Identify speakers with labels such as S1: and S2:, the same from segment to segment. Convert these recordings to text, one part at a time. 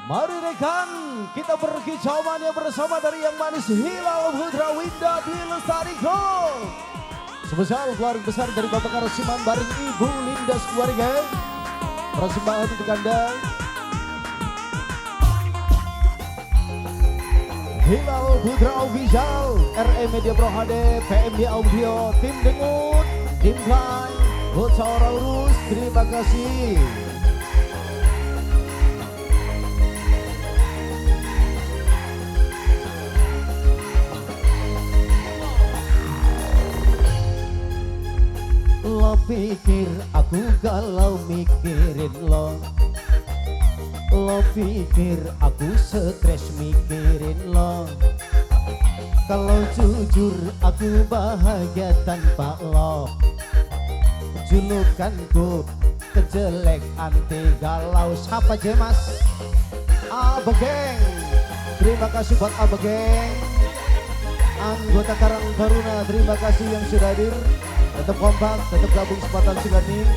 S1: Mari rekan, kita berkicauannya bersama dari yang manis Hilal Putra Winda Dwi Lestari Group. Sebesar keluarga besar dari Bapak Karasiman bareng Ibu Linda keluarga. Persembahan untuk Anda. Hilal Putra Official, RE Media Pro HD, PMD Audio, Tim Dengut, Tim Plan, Bocor Urus, terima kasih. Lo pikir aku galau mikirin lo. Lo pikir aku stres mikirin lo. Kalau jujur aku bahagia tanpa lo. Julukanku kejelek anti galau. Siapa aja mas? Abah Geng. Terima kasih buat Abah Geng. Anggota Karang Taruna, terima kasih yang sudah hadir. Tetap kompak, tetap gabung sepatan Sugani.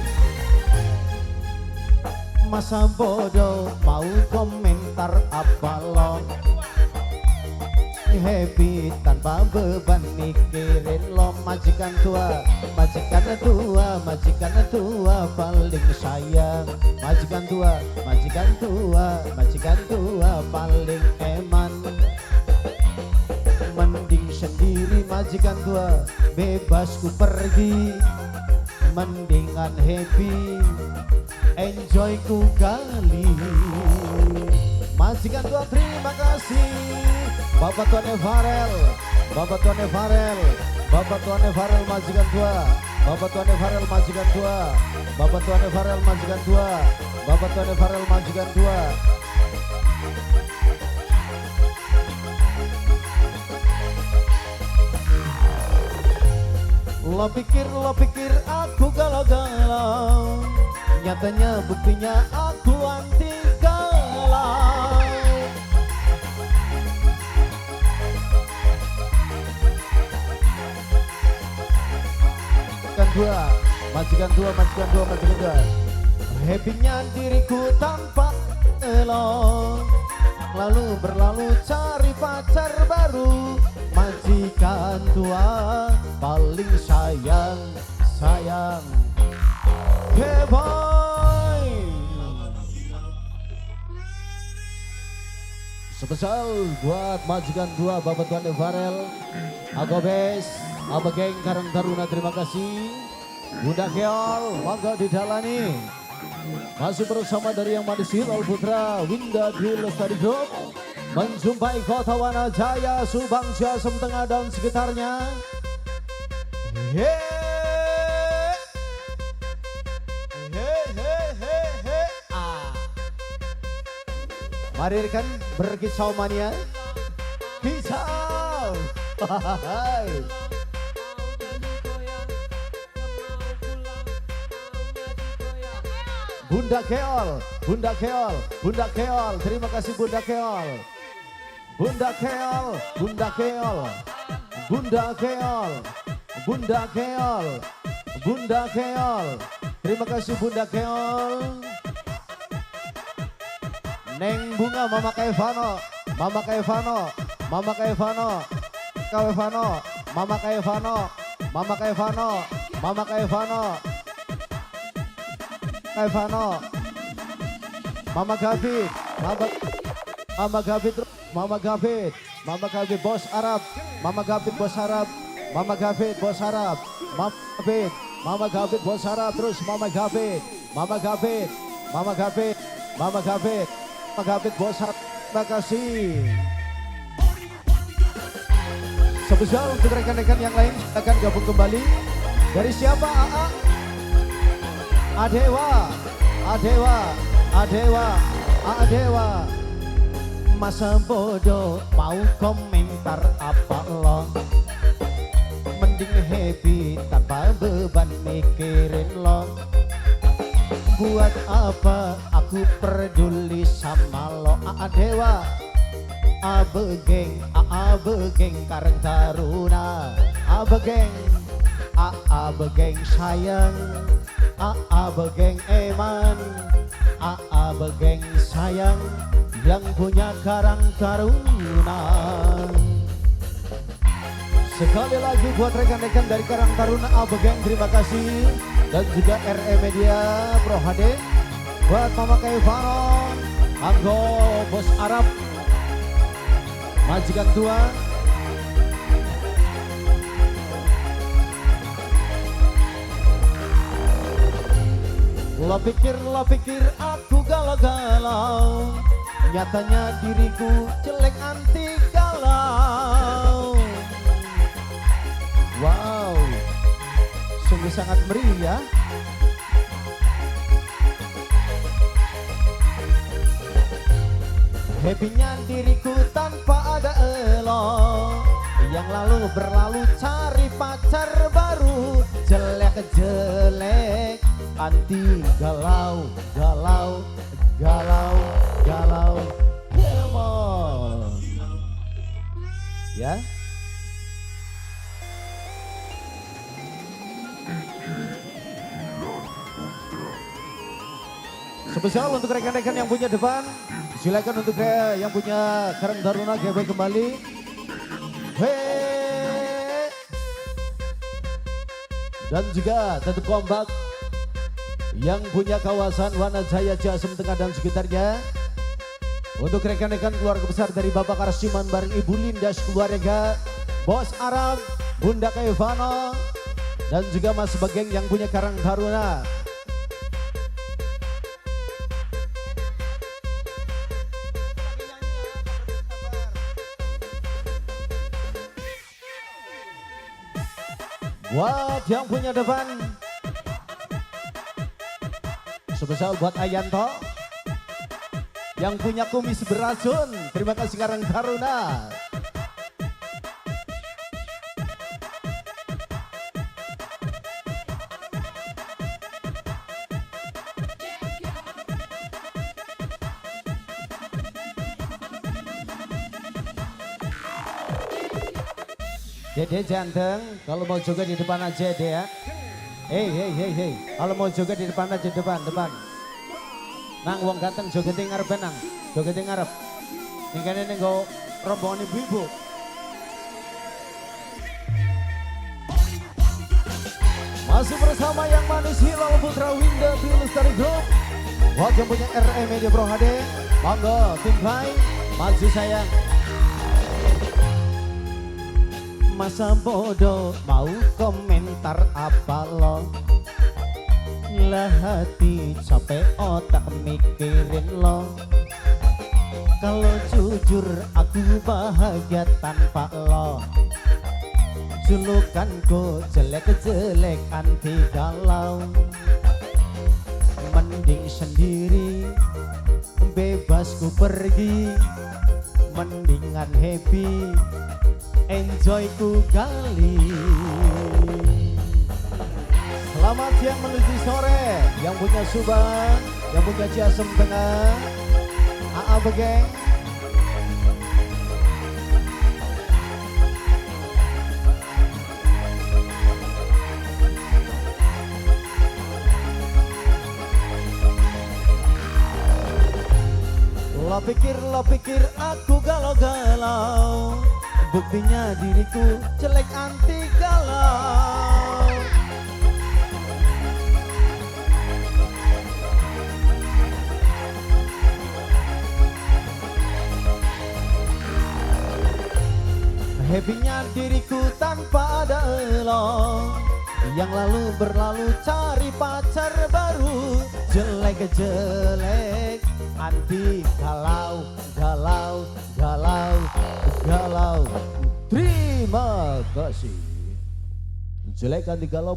S1: Masa bodoh mau komentar apa lo. Happy tanpa beban mikirin lo. Majikan tua, majikan tua, majikan tua paling sayang. Majikan tua, majikan tua, majikan tua paling eman. Mending sendiri majikan tua, bebas ku pergi. Mendingan happy, enjoy ku kali. Majikan tua terima kasih. Bapak Tuan Evarel, Bapak Tuan Evarel, Bapak Tuan Evarel majikan tua. Bapak Tuan Evarel majikan tua. Bapak Tuan Evarel majikan tua. Bapak Tuan Evarel majikan tua. Lo pikir aku galau-galau. Nyatanya buktinya aku anti galau. Majikan tua, majikan tua, majikan tua. Happy-nya diriku tanpa elo. Lalu berlalu cari pacar baru. Majikan tua paling sayang, sayang. Hey boy. Spesial buat majikan tua Bapak Tuan Evarel, Agobes, Abah Geng Karang Taruna terima kasih. Bunda Keol, mangga didalani. Masih bersama dari yang manis Hilal Putra Winda Dwi Lestari Group. Menjumpai kota Wanajaya, Subang, Ciasem Tengah dan sekitarnya. Mari rekan berkicau mania. Kicau. Bunda Keol, Bunda Keol, Bunda Keol, terima kasih Bunda Keol. Bunda Keol, Bunda Keol, Bunda Keol, Bunda Keol, Bunda Keol, terima kasih Bunda Keol. Neng Bunga, Mama Kaevano, Mama Kaevano, Mama Kaevano, Kaevano, Mama Kaevano, Mama Kaevano, Mama Kaevano, Kaevano, Mama Gavit, Mama Gavit, Mama Gavit, Mama Gavit bos Arab, Mama Gavit bos Arab, Mama Gavit bos Arab, Mama Gavit, Mama Gavit bos Arab, terus Mama Gavit, Mama Gavit, Mama Gavit, Mama Gavit, Mama Gavit bos Arab, terima kasih. Spesial untuk rekan-rekan yang lain akan gabung kembali. Dari siapa? AA? Adewa, Adewa, Adewa, Adewa. Masa bodoh mau komentar apa lo. Mending happy tanpa beban mikirin lo. Buat apa aku peduli sama lo. Adewa, Abegeng, Abegeng Karang Taruna. Abegeng, Abegeng sayang. Abegeng eman, Abegeng sayang. yang punya Karang Taruna. Sekali lagi buat rekan-rekan dari Karang Taruna Abegeng, terima kasih. Dan juga RE Media Bro HD. Buat Mama Kaivano, Anggo Bos Arab, majikan tua. Lo pikir aku galau-galau, nyatanya diriku jelek anti galau. Wow, sungguh sangat meriah. Happy-nya diriku tanpa ada elo, yang lalu berlalu cari pacar baru. Jelek-jelek anti galau, galau, galau, galau. Come on. Ya. Spesial untuk rekan-rekan yang punya depan, silakan untuk yang punya Karang Taruna GW kembali. Hei. Dan juga tentu kompak yang punya kawasan Wanajaya, Jasem Tengah dan sekitarnya. Untuk rekan-rekan keluarga besar dari Bapak Karsiman bareng Ibu Linda keluarga, Bos Arab, Bunda Kaivano, dan juga Mas Begeng yang punya Karang Taruna. Buat yang punya depan, spesial buat Ayanto yang punya kumis beracun. Terima kasih Karang Taruna. Dede janteng, kalau mau joget di depan aja deh ya. Hei. Kalau mau joget di depan aja, depan. Nang wong ganteng jogeting ngarep nang. Jogeting ngarep. Ning kene ning go rombongan ibu-ibu. Masih bersama yang manis Hilal Putra Winda di Lestari Group. Buat yang punya RE Media Bro HD, monggo tim Play, maju sayang. Masa bodoh mau komentar apa lo, lah hati capek otak mikirin lo. Kalau jujur aku bahagia tanpa lo, julukanku jelek-jelek anti galau. Mending sendiri bebas ku pergi, mendingan happy enjoy ku gali. Selamat siang menuju sore yang punya Subang, yang punya Jasem Tengah, AA Begeng. Lo pikir aku galau-galau, buktinya diriku jelek anti galau. Happy-nya diriku tanpa ada elo, yang lalu berlalu cari pacar baru. Jelek-jelek anti galau, galau, galau, galau. Terima kasih. Jelek anti galau.